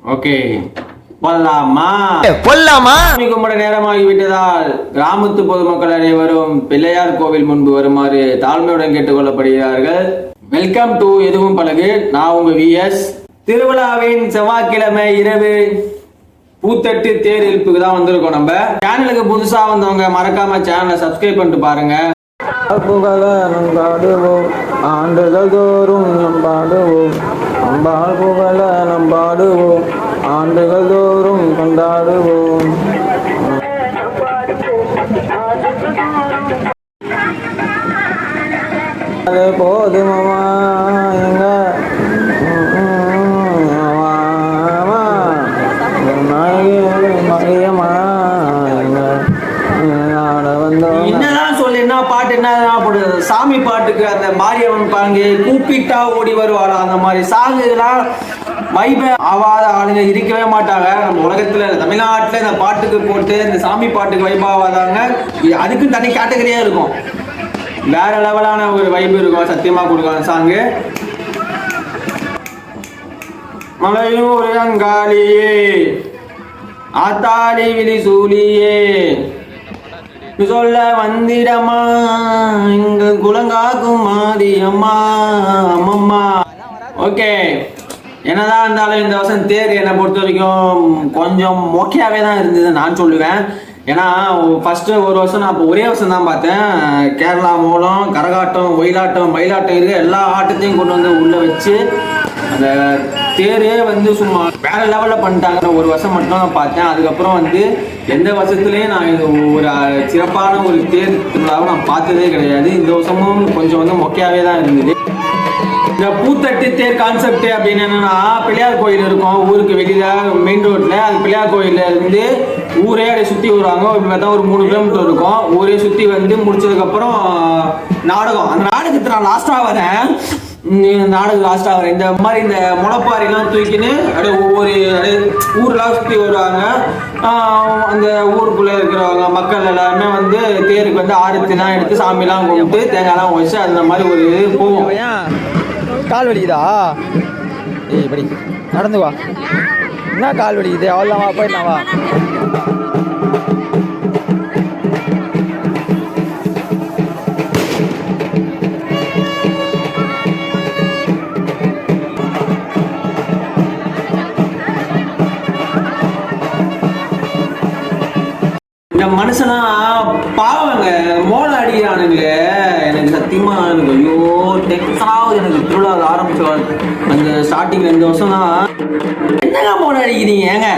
Okay போலாமா கும்பிட நேரமாகிவிட்டதால் கிராமத்து பொதுமக்கள் அனைவரும் பிள்ளையார் கோவில் முன்பு வருமாறு தாழ்மையுடன் கேட்டுக்கொள்ளப்படுகிறார்கள். வெல்கம் டு எதுவும் பழகு. நான் உங்க விஎஸ். திருவிழாவின் செவ்வாய்க்கிழமை இரவு பூத்தட்டு தேர் இழுப்புக்கு தான் வந்திருக்கோம். நம்ம சேனலுக்கு புதுசா வந்தவங்க மறக்காம சேனலை சப்ஸ்கிரைப் பண்ணிட்டு பாருங்க. புகழ நம்பாடுவோம், ஆண்டுகள் தோறும் நம்பாடுவோம், அம்பாள் புகழ நம்பாடுவோம், ஆண்டுகள் தோறும் கொண்டாடுவோம். அது போதுமா எங்க என்னதான் சொல்லு, என்ன பாட்டு என்ன போடுறது, சாமி பாட்டுக்கு அந்த மாரியம்மன் பாங்கு கூப்பிட்டா ஓடி வருவாளா அந்த மாதிரி சாங்குலாம் வைப ஆவாத ஆளுங்க இருக்கவே மாட்டாங்க நம்ம உலகத்துல. தமிழ்நாட்டுல இந்த பாட்டுக்கு போட்டு இந்த சாமி பாட்டுக்கு வைப் ஆவாதாங்க. அதுக்கும் தனி கேட்டகரியா இருக்கும், வேற லெவலான ஒரு வைப் இருக்கும். சத்தியமா கொடுக்கலாம் சாங்கு. மலையூர் அங்காளியே ஆத்தாளி விழி சூழியே சொல்ல வந்திடமா இங்க குலங்காக்கும் மாரியம்மா அம்மம்மா. ஓகே, என்னதான் இருந்தாலும் இந்த வருஷம் தேர் என்னை பொறுத்த வரைக்கும் கொஞ்சம் மொக்கையாவே தான் இருந்தது நான் சொல்லுவேன். ஏன்னா ஃபர்ஸ்ட் ஒரு வருஷம் நான் இப்போ ஒரே வருஷம் தான் பார்த்தேன். கேரளா மூலம் கரகாட்டம், ஒயிலாட்டம், மயிலாட்டம் இருக்க எல்லா ஆட்டத்தையும் கொண்டு வந்து உள்ள வச்சு அந்த தேரே வந்து சும்மா வேற லெவலில் பண்ணிட்டாங்க. ஒரு வருஷம் மட்டும் நான் பார்த்தேன். அதுக்கப்புறம் வந்து எந்த வருஷத்துலேயும் நான் இது ஒரு சிறப்பான ஒரு தேர் திருவிழாவை நான் பார்த்ததே கிடையாது. இந்த வருஷமும் கொஞ்சம் வந்து மொக்கையாவே தான் இருந்தது. இந்த பூத்தட்டு தேர் கான்செப்ட் அப்படின்னு என்னன்னா, பிள்ளையார் கோயில் இருக்கும் ஊருக்கு வெளியில மெயின் ரோட்ல. அந்த பிள்ளையார் கோயில்ல இருந்து ஊரே அப்படியே சுற்றி வருவாங்க. பார்த்தா ஒரு 3 கிலோமீட்டர் இருக்கும். ஊரே சுற்றி வந்து முடிச்சதுக்கு அப்புறம் நாடகம். அந்த நாடகத்தை நான் லாஸ்டா வரேன். இந்த மாதிரி இந்த முளைப்பாரிலாம் தூக்கின்னு அப்படியே ஒவ்வொரு ஊர்லாம் சுற்றி வருவாங்க. அந்த ஊருக்குள்ளே இருக்கிறவங்க மக்கள் எல்லாருமே வந்து தேருக்கு வந்து ஆரத்திலாம் எடுத்து சாமிலாம் கும்பிட்டு தேங்காய்லாம் வச்சு அந்த மாதிரி ஒரு போவோம். கால் வலிக்குதா? ஏய் படி நடந்து வா. என்ன கால் வலிக்குது? அவ்வளோவா போயிடலாம் வா. இந்த மனுஷனா பாவங்க மோளை அடிக்கிறானுங்களே. எனக்கு சத்தியமா எனக்கு ஐயோ டென்ஷனாவது. எனக்கு திருவிழா ஆரம்பிச்ச அந்த ஸ்டார்டிங்ல இந்த வருஷம் தான் என்னங்க மோளை அடிக்கிறீங்க? ஏங்க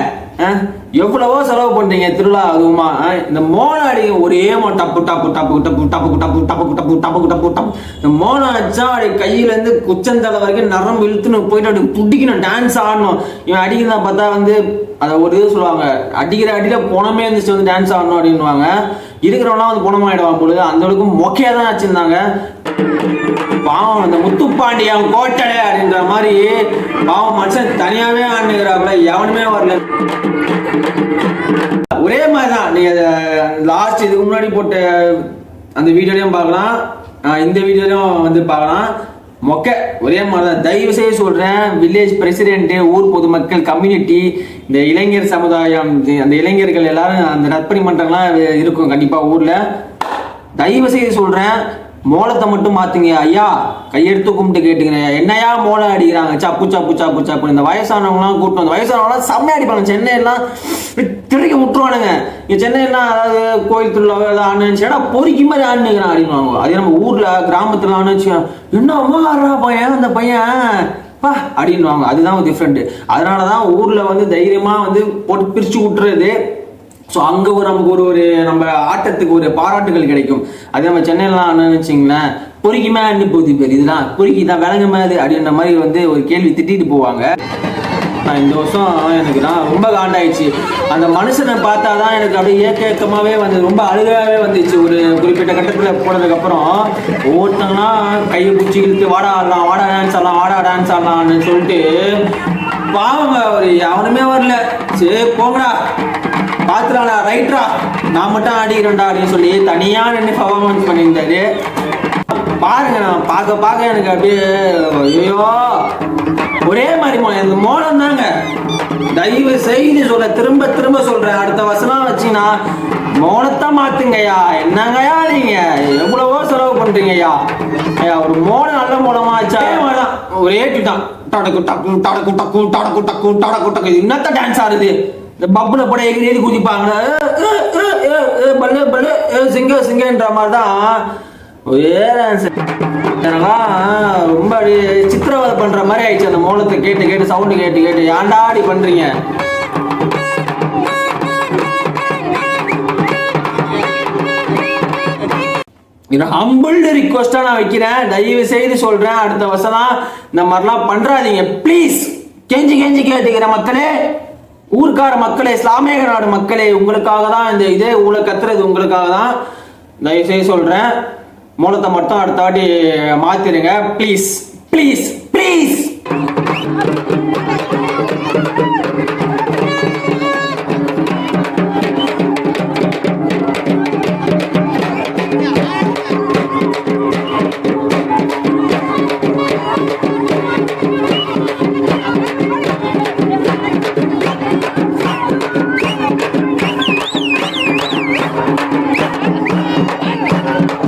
எவ்வளவோ செலவு பண்றீங்க திருவிழா. அதுவுமா இந்த மோளை அடிக்க ஒரே டப்பு டப்பு டப்பு டப்பு டப்பு டப்பு டப்பு டப்பு டப்பு டப்பு டப்பு. இந்த மோளை அடிச்சா அப்படி கையில இருந்து குச்சந்தலை வரைக்கும் நரம்பு இழுத்துன்னு போயிட்டு அப்படி துடிக்கணும், டான்ஸ் ஆடணும். இவன் அடிக்கிறதா பார்த்தா வந்து அதை ஒரு இது சொல்லுவாங்க, அடிக்கிற அடியில பொணமே இருந்துச்சு வந்து டான்ஸ் ஆடணும் அப்படின்வாங்க. இருக்கிறவனா வந்து பொணமாயிடுவான் பொழுது. அந்த அளவுக்கு மொக்கையா தான் வச்சிருந்தாங்க. பாவம் அந்த முத்துப்பாண்டியன் கோட்டடை அப்படின்ற மாதிரி பாவம் மனுஷன் தனியாவே ஆடுகிறாப்புல, எவனுமே வரல. ஒரே மாதிரிதான் நீங்க லாஸ்ட் இதுக்கு முன்னாடி போட்ட அந்த வீடியோலையும் பார்க்கலாம், இந்த வீடியோலையும் வந்து பார்க்கலாம். மொக்க ஒரே மாதிரி தான். தயவு செய்து சொல்றேன், வில்லேஜ் பிரசிடென்ட், ஊர் பொதுமக்கள், கம்யூனிட்டி, இந்த இளைஞர் சமுதாயம், அந்த இளைஞர்கள் எல்லாரும் அந்த நற்பணி மன்றங்கள்லாம் இருக்கும் கண்டிப்பா ஊர்ல. தயவு செய்து சொல்றேன், மோளத்தை மட்டும் மாத்துங்க ஐயா. கையெடுத்து கும்பிட்டு கேட்டுக்கிறேன், என்னையா மோளை அடிக்கிறாங்க சப்பு சப்பு சப்பு சப்பு. இந்த வயசானவங்களாம் கூப்பிட்டு வந்து வயசானவங்களாம் செம்மையா அடிப்பாங்க. சென்னையெல்லாம் திருக்க விட்டுருவானுங்க. இங்க சென்னையெல்லாம் அதாவது கோயில் திருவிழா ஏதாவது ஆணுச்சுன்னா பொறிக்கு மாதிரி ஆணுங்கிறான் அப்படின்வாங்க. அதே நம்ம ஊர்ல கிராமத்துல ஆணுச்சு என்ன அம்மா ஆடுறா பையன் அந்த பையன் பா அப்படின்வாங்க. அதுதான் டிஃப்ரெண்ட். அதனாலதான் ஊர்ல வந்து தைரியமா வந்து போட்டு பிரிச்சு விட்டுறது. ஸோ அங்கே நமக்கு ஒரு நம்ம ஆட்டத்துக்கு ஒரு பாராட்டுகள் கிடைக்கும். அதே நம்ம சென்னையிலாம் நினச்சிங்களேன், பொறுக்கிமே அண்ணி போகுது பேர் இதெல்லாம் பொறுக்கி தான் விளங்க மேது அப்படின்ற மாதிரி வந்து ஒரு கேள்வி திட்டிட்டு போவாங்க. இந்த வருஷம் எனக்கு தான் ரொம்ப காண்டாயிடுச்சு. அந்த மனுஷனை பார்த்தா தான் எனக்கு அப்படியே ஏக்கமாகவே வந்து ரொம்ப அழுகாவே வந்துச்சு. ஒரு குறிப்பிட்ட கட்டத்தில் போனதுக்கப்புறம் ஒவ்வொருத்தங்களாம் கையை பிடிச்சி இழுத்து வாடா ஆடலாம், வாடா டான்ஸ் ஆடலாம், வாடா டான்ஸ் ஆடலாம்னு சொல்லிட்டு பாவங்க ஒரு எவனுமே வரல. சரி போங்கடா பாத்துறாடா ரைட்ரா நான் மட்டும் ஆடிக்கிறேன்டா அப்படின்னு சொல்லி தனியா நின்று பர்ஃபார்மன்ஸ் பண்ணியிருந்தாரு. பாருங்க, நான் பார்க்க எனக்கு அப்படியே ஐயோ ஒரே மாதிரி இந்த மோளம் தாங்க தயவு செய்து சொல்ற, திரும்ப திரும்ப சொல்றேன், அடுத்த வசனம் வச்சீங்கன்னா மோனத்தை மாத்துங்கய்யா. என்னங்கய்யா நீங்க எவ்வளவோ செலவு பண்றீங்கய்யா. ஐயா ஒரு மோனம் நல்ல மோனமா வச்சா ஒரே தான் டடக்கு டக்கு டடக்கு டக்கு டடக்கு டக்கு டடக்கு டக்கு. என்னத்த டான்ஸ் ஆடுது? இந்த பப்புல படம் எகிரி ஏறி குதிப்பாங்க, பல்லு பல்லு சிங்க சிங்கன்ற மாதிரி தான் ஒரே டான்ஸ். ரொம்ப சித்திரவதை பண்ற மாதிரி ஆயிடுச்சு அந்த மோனத்தை கேட்டு கேட்டு, சவுண்டு கேட்டு கேட்டு. ஏன்டா அப்படி பண்றீங்க? ஹம்பிள்டு ரிக்வெஸ்டா நான் வைக்கிறேன், தயவு செய்து சொல்றேன், அடுத்த வசனம் இந்த மாதிரிலாம் பண்றாதீங்க ப்ளீஸ். கெஞ்சி கெஞ்சி கேட்டுக்கிற மக்களே, ஊர்க்கார மக்களே, இஸ்லாமிய நாடு மக்களே, உங்களுக்காக தான் இந்த இதே ஊழ கத்துறது, உங்களுக்காக தான். தயவு செய்து சொல்றேன், மூலத்தை மட்டும் அடுத்த வாட்டி மாத்திருங்க ப்ளீஸ் ப்ளீஸ் ப்ளீஸ்.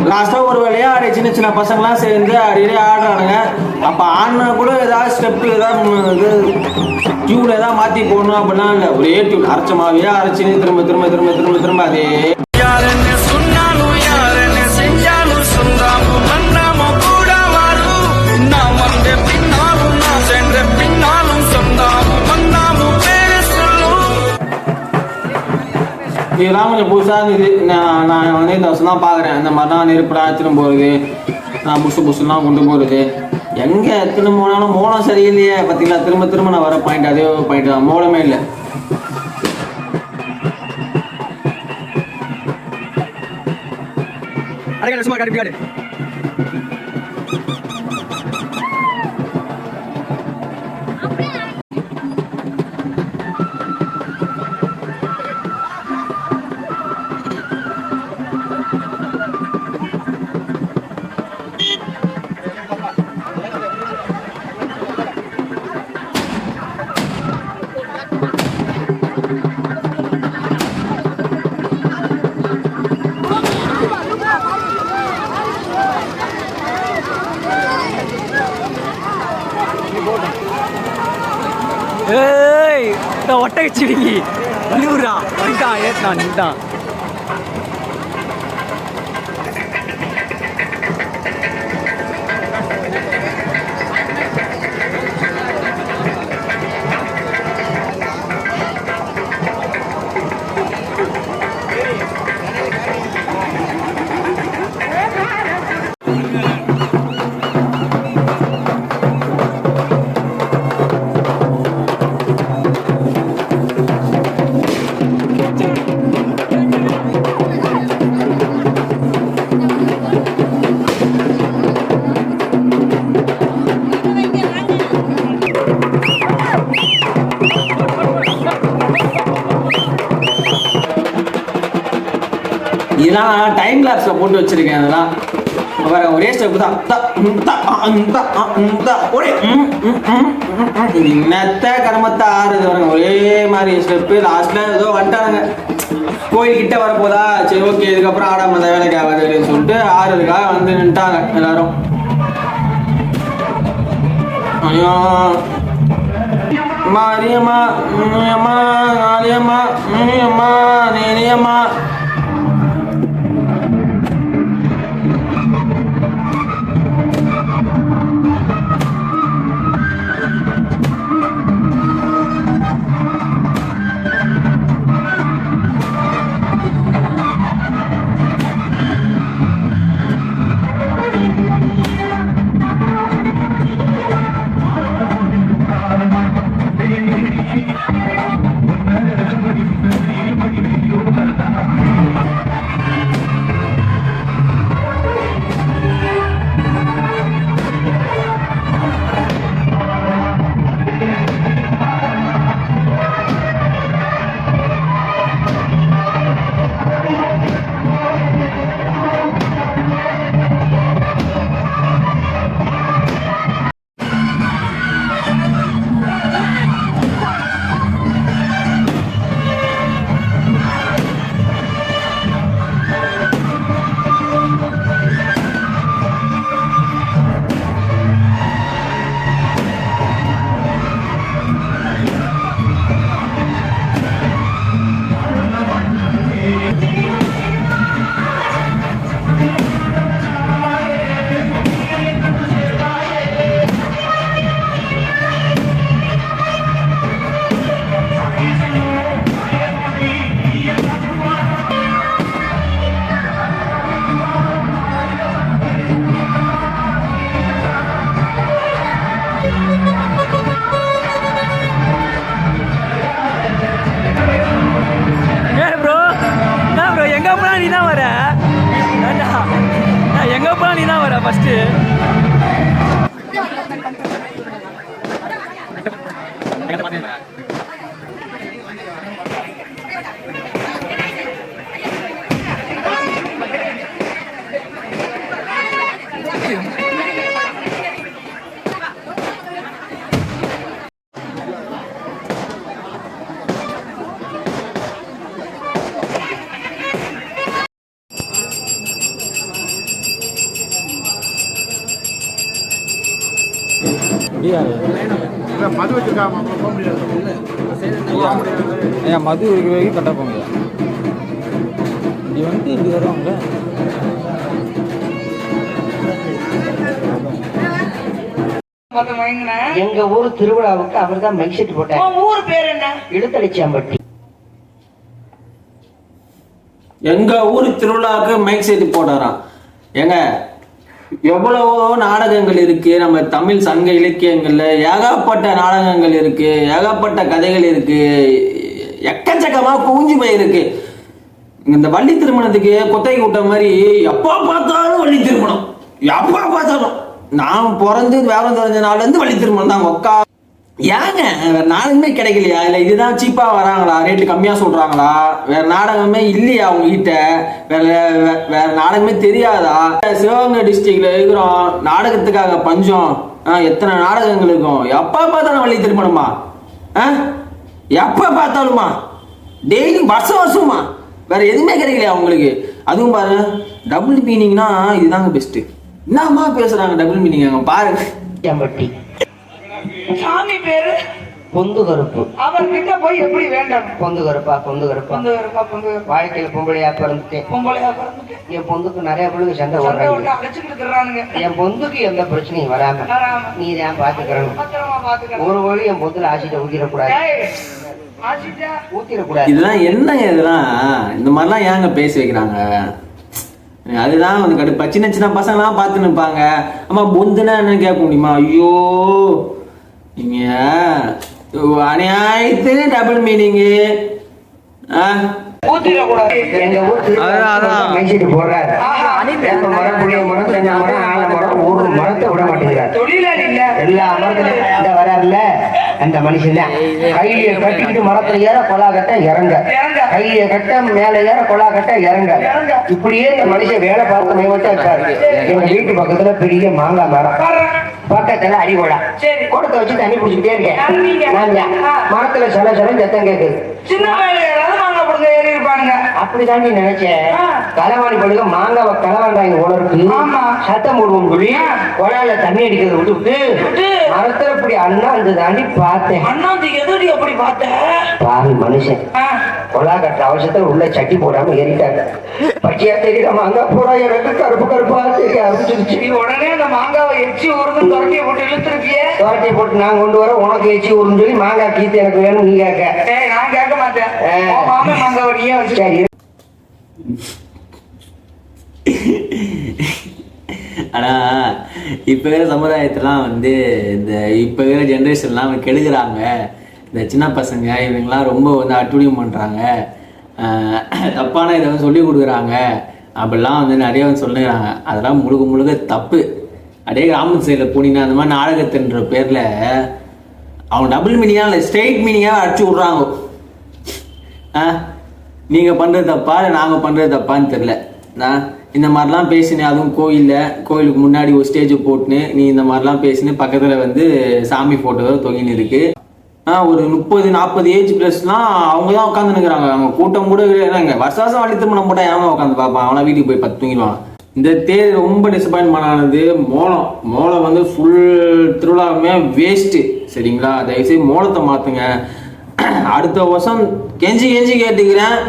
லாஸ்டா ஒரு வேலையா சின்ன சின்ன பசங்களாம் சேர்ந்து அப்படியே ஆடுறானுங்க. அப்ப ஆடினா கூட ஏதாவது ஸ்டெப்பு ஏதாவது டியூப்ல ஏதாவது மாத்தி போடணும் அப்படின்னா இல்லை, ஒரே டியூப் அரைச்ச மாவியா அரைச்சின்னு திரும்ப திரும்ப திரும்ப திரும்ப திரும்ப அதே. இதெல்லாம் கொஞ்சம் புதுசாக இது நான் வந்து இந்த வருஷம் தான் பார்க்குறேன். இந்த மாதிரி தான் நெருப்படா எடுத்துன்னு போகிறது, நான் புதுசுலாம் கொண்டு போகிறது. எங்கே எத்தனை போனாலும் மோனம் சரியில்லையே பார்த்தீங்களா? திரும்ப திரும்ப நான் வர பாயிண்ட் அதே பாயிண்ட் தான், மோனமே இல்லை. ஏய் ஒட்டகச்சிவிங்கி லூரா வந்துட்டான், ஏத்தான் நின்ட்டான். இதெல்லாம் டைம் லாப்ஸ்ல போட்டு வச்சிருக்கேன். அதெல்லாம் பாருங்க, ஒரே ஸ்டெப் தான். என்னத்த கர்மத்தை ஆறுது பாருங்க, ஒரே மாதிரி ஸ்டெப்பு. லாஸ்ட்ல ஏதோ வந்துட்டானுங்க, கோயில் கிட்ட வரப்போதா, சரி ஓகே இதுக்கப்புறம் ஆடாம அந்த வேலைக்கு ஆகாது அப்படின்னு சொல்லிட்டு ஆறுதுக்காக வந்து நின்ட்டாங்க எல்லாரும். ஐயோ மாரியம்மா அம்மா மாரியம்மா அம்மா நேரியம்மா. யாரு மது வச்சிருக்காங்க போக முடியாது ஐயா மது இருக்கிற வரைக்கும் கரெக்டாக போங்க இப்படி வந்துட்டு இப்படி வருவாங்க எங்க ஊர் திருவிழாவுக்கு அவர் தான் மைக் செட் போட்டார். ஊர் பேர் என்ன? இழுத்தடிச்சாம்பட்டி. எங்க ஊர் திருவிழாவுக்கு மைக் செட் போட்டாராம். ஏங்க எவ்வளவோ நாடகங்கள் இருக்கு நம்ம தமிழ் சங்க இலக்கியங்கள்ல, ஏகப்பட்ட நாடகங்கள் இருக்கு, ஏகப்பட்ட கதைகள் இருக்கு, எக்கச்சக்கமா குவிஞ்சு போயிருக்கு. இந்த வள்ளி திருமணத்துக்கு கொத்தகை விட்ட மாதிரி எப்போ பார்த்தாலும் வள்ளி திருமணம், எப்போ பார்த்தாலும். நான் பிறந்து வேறம் தெரிஞ்ச நாள்ல இருந்து வள்ளி திருமணம் தான். ஒக்கா ஏங்க வேற நாடகமே கிடைக்கலையா? இல்ல இதுதான் சீப்பா வராங்களா, ரேட்டு கம்மியா சொல்றாங்களா? வேற நாடகமே இல்லையா உங்ககிட்ட? வேற நாடகமே தெரியாதா? சிவகங்கை டிஸ்ட்ரிக்ட்ல இருக்கிறோம், நாடகத்துக்காக பஞ்சம். எத்தனை நாடகங்கள் இருக்கும், எப்ப பார்த்தாலும் வள்ளி திருமணமா? எப்ப பார்த்தாலுமா? டெய்லி வருஷம் வருஷமா வேற எதுவுமே கிடைக்கலையா உங்களுக்கு? அதுவும் பாருங்க, டபுள் மீனிங்னா இதுதாங்க பெஸ்ட். என்னம்மா பேசுறாங்க டபுள் மீனிங் பாருங்க. சாமி பேரு பொந்து கருப்பு. அவர்கிட்ட போய் எப்படி வேண்டாம்? பொந்து கருப்பா பொந்து கருப்பா பொந்து கருப்பா பொந்து கருப்பா. வாழ்க்கையில பொம்பளையா பிறந்துட்டேன், பொம்பளையா பிறந்துட்டேன். என் பொந்துக்கு நிறைய பிள்ளைங்க சண்டை ஓடுறாங்க, அழைச்சுக்கிட்டு. என் பொந்துக்கு எந்த பிரச்சனையும் வராம நீ தான் பாத்துக்கிறணும். ஒரு வழி என் பொந்துல ஆசிட்ட ஊத்திடக்கூடாது, ஊத்திடக்கூடாது. இதெல்லாம் என்னங்க இதெல்லாம்? இந்த மாதிரிலாம் ஏங்க பேசி வைக்கிறாங்க? அதுதான் வந்து கடுப்பா. சின்ன சின்ன பசங்களாம் பார்த்து நிற்பாங்க. ஆமா பொந்துனா என்னன்னு கேட்க முடியுமா? ஐயோ நீங்க அநியாயத்துக்கு டபுள் மீனிங்கு. எங்க ஊர் மைசெட்டு போடுறாரு. மரத்தை விட மாட்டேங்கிறார். எல்லா மரத்துல வராருல்ல அந்த மனுஷன் கையில கட்டிக்கிட்டு மரத்துல ஏற கொலா கட்ட இறங்க, கையில கட்ட மேல ஏற கொலா கட்ட இறங்க. இப்படியே இந்த மனுஷன் வேலை பார்த்து மேம்பட்டா இருக்காரு. எங்க வீட்டு பக்கத்துல பெரிய மாங்காய் மரம், பக்கத்துல அடிகோடா கொடுத்த வச்சு தண்ணி குடிச்சுக்கிட்டே இருக்கேன். மரத்துல சில சத்தம் கேட்குது. அப்படிதான் நீ நினைச்சேன். களவாணி படுக மாங்காவை களவாண்டாங்க உணர்வு சத்தம் போடுவோம் சொல்லி கொலால தண்ணி அடிக்கிறத விட்டு மரத்துல இப்படி அண்ணாந்து தாண்டி பார்த்தேன். பாவி மனுஷன் கொலா கட்டுற அவசரத்துல உள்ள சட்டி போடாம ஏறிட்டாங்க. பச்சையா தெரியல மாங்காய் போடா, எனக்கு கருப்பு கருப்பா தெரிய ஆரம்பிச்சிருச்சு. உடனே அந்த மாங்காவை எச்சி உருதும் துரட்டியை போட்டு இழுத்துருக்கிய. துரட்டியை போட்டு நான் கொண்டு வர உனக்கு எச்சி உருன்னு சொல்லி மாங்காய் கீத்து எனக்கு வேணும் நீ கேட்க. நான் கேட்க மாட்டேன். மாங்காவை நீயே வச்சு ஆனா இப்ப இருக்கிற சமுதாயத்திலாம் வந்து இந்த இப்ப இருக்கிற ஜென்ரேஷன்லாம் கெடுக்கிறாங்க. இந்த சின்ன பசங்க இவங்கெல்லாம் ரொம்ப வந்து அட்டுழியம் பண்றாங்க, தப்பான இதை வந்து சொல்லி கொடுக்குறாங்க அப்படிலாம் வந்து நிறைய வந்து சொல்லுறாங்க. அதெல்லாம் முழுக்க முழுக்க தப்பு. அப்படியே கிராமத்து சைடில் போனீங்கன்னா அந்த மாதிரி நாடகத்துன்ற பேர்ல அவங்க டபுள் மீனிங்கா இல்லை ஸ்ட்ரெயிட் மீனிங்காக அடிச்சு விட்றாங்க. நீங்கள் பண்ணுறது தப்பா இல்லை நாங்கள் பண்ணுறது தப்பான்னு தெரில. நான் இந்த மாதிரிலாம் பேசினேன், அதுவும் கோயிலுக்கு முன்னாடி ஒரு ஸ்டேஜ் போட்டுன்னு நீ இந்த மாதிரிலாம் பேசினு பக்கத்தில் வந்து சாமி ஃபோட்டோ தொங்கின்னு இருக்கு. ஒரு 30-40 ஏஜ் ப்ளஸ்லாம் அவங்க தான் உட்காந்துருக்குறாங்க. அவங்க கூட்டம் கூட இல்லைங்க. வருஷம் வள்ளி திருமணம் போட்டால் ஏன் உட்காந்து பார்ப்பான்? அவனா வீட்டுக்கு போய் 10 தூங்கிடுவான். இந்த தேர் ரொம்ப டிசப்பாயின்மெண்ட் ஆனது மோளம் வந்து ஃபுல் திருவிழாவுமே வேஸ்ட்டு. சரிங்களா? தயவுசெய்து மோளத்தை மாற்றுங்க. அடுத்த வருஷம் கெஞ்சி கேட்டுக்கிறேன்,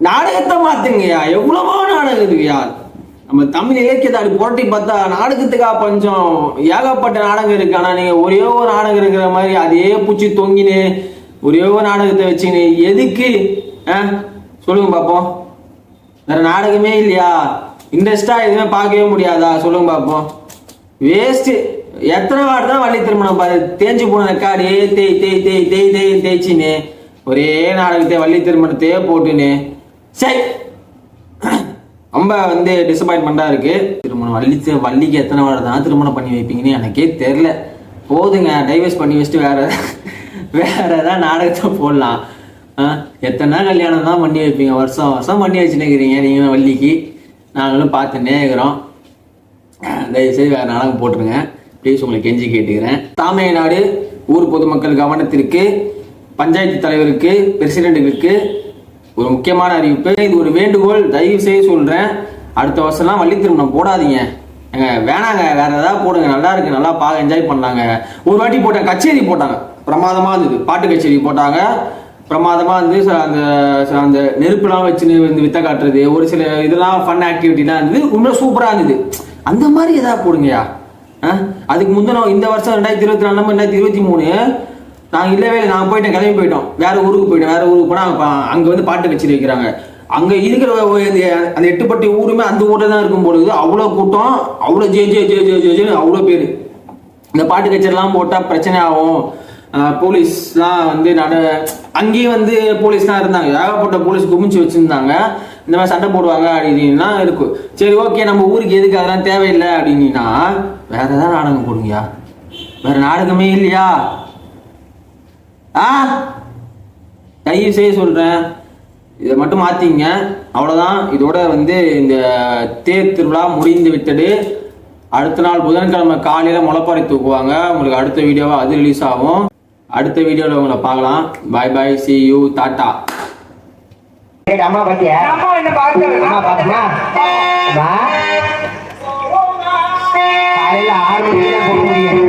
நாடகத்தை மாத்துங்கய்யா. எவ்வளவோ நாடகம் இருக்குயா நம்ம தமிழ் இலக்கியத்தை அப்படி புரட்டி பார்த்தா நாடகத்துக்காக பஞ்சம் ஏகப்பட்ட நாடகம் இருக்கு. ஆனா நீங்க ஒரே ஒரு நாடகம் இருக்கிற மாதிரி அதே பூச்சி தொங்கினு ஒரே ஒரு நாடகத்தை வச்சுக்கின்னு எதுக்கு சொல்லுங்க பார்ப்போம். வேற நாடகமே இல்லையா? இன்ட்ரெஸ்டா எதுவுமே பார்க்கவே முடியாதா? சொல்லுங்க பார்ப்போம். வேஸ்ட். எத்தனை வாட்டி தான் வள்ளி திருமணம் பாரு, தேஞ்சு போன ரெக்கார்டு தேய்ச்சின்னு ஒரே நாடகத்தை வள்ளி திருமணத்தையே போட்டுன்னு சரி ரொம்ப வந்து டிசப்பாயின்மெண்டா இருக்கு. திருமணம் வள்ளிக்கு எத்தனை வாட்டி தான் திருமணம் பண்ணி வைப்பீங்கன்னு எனக்கே தெரில. போதுங்க, டைவர்ஸ் பண்ணி வச்சுட்டு வேற ஏதாவது நாடகத்தை போடலாம். எத்தனை கல்யாணம் தான் பண்ணி வைப்பீங்க? வருஷம் பண்ணி வச்சுன்னு இருக்கிறீங்க நீங்களும் வள்ளிக்கு. நாங்களும் பார்த்துன்னே இருக்கிறோம். தயவுசெய்து வேறு நாடகம் போட்டுருங்க ப்ளீஸ், உங்களை கெஞ்சி கேட்டுக்கிறேன். தாமையநாடு ஊர் பொதுமக்கள் கவனத்திற்கு, பஞ்சாயத்து தலைவருக்கு, பிரசிடென்ட்டுக்கு ஒரு முக்கியமான அறிவிப்பு. இது ஒரு வேண்டுகோள், தயவு செய்து சொல்கிறேன். அடுத்த வருஷம்லாம் வள்ளி திருமணம் போடாதீங்க. ஏங்க வேணாங்க, வேற ஏதாவது போடுங்க, நல்லா இருக்கு, நல்லா என்ஜாய் பண்ணாங்க. ஒரு வாட்டி போட்டாங்க, கச்சேரி போட்டாங்க, பிரமாதமா இருந்தது, பாட்டு கச்சேரி போட்டாங்க, பிரமாதமா இருந்து அந்த அந்த நெருப்புலாம் வச்சு வித்த காட்டுறது, ஒரு சில இதெல்லாம் ஃபன் ஆக்டிவிட்டிலாம் இருந்தது, உண்மையாக சூப்பரா இருந்தது. அந்த மாதிரி ஏதாவது போடுங்கயா. அதுக்கு முந்தின இந்த வருஷம் 2024 நம்ம 2023 நாங்கள் இல்லவே இல்லை, நாங்கள் போயிட்டோம், கிளம்பி போயிட்டோம், வேற ஊருக்கு போயிட்டோம். வேற ஊருக்கு போனால் அங்கே வந்து பாட்டு கச்சேரி வைக்கிறாங்க. அங்கே இருக்கிற அந்த 8பட்டி ஊருமே அந்த ஊரில் தான் இருக்கும் பொழுது அவ்வளோ கூட்டம், அவ்வளோ ஜே அவ்வளோ பேர். இந்த பாட்டு கச்சேரிலாம் போட்டால் பிரச்சனை ஆகும், போலீஸ்லாம் வந்து அங்கேயும் வந்து போலீஸ்லாம் இருந்தாங்க, ஏகப்பட்ட போலீஸ் குமிச்சு வச்சுருந்தாங்க, இந்த மாதிரி சண்டை போடுவாங்க அப்படின்னா இருக்கும். சரி ஓகே, நம்ம ஊருக்கு எதுக்கு அதெல்லாம் தேவையில்லை அப்படின்னா வேற ஏதாவது நாடகம் போடுங்கயா. வேற நாடகமே இல்லையா? தயவு செய்ய சொல்கிறேன், இதை மட்டும் மாற்றிங்க, அவ்வளோதான். இதோட வந்து இந்த தேர் திருவிழா முடிந்து விட்டது. அடுத்த நாள் புதன்கிழமை காலையில் முளைப்பாறை தூக்குவாங்க. உங்களுக்கு அடுத்த வீடியோவாக அது ரிலீஸ் ஆகும். அடுத்த வீடியோவில் உங்களை பார்க்கலாம். பாய் பாய், see you, டாட்டா. அம்மா பாத்தியா? அம்மா என்ன பாக்குறேன்? அம்மா பாத்துமா? காலையில 6 மணிக்கு போக முடியும்.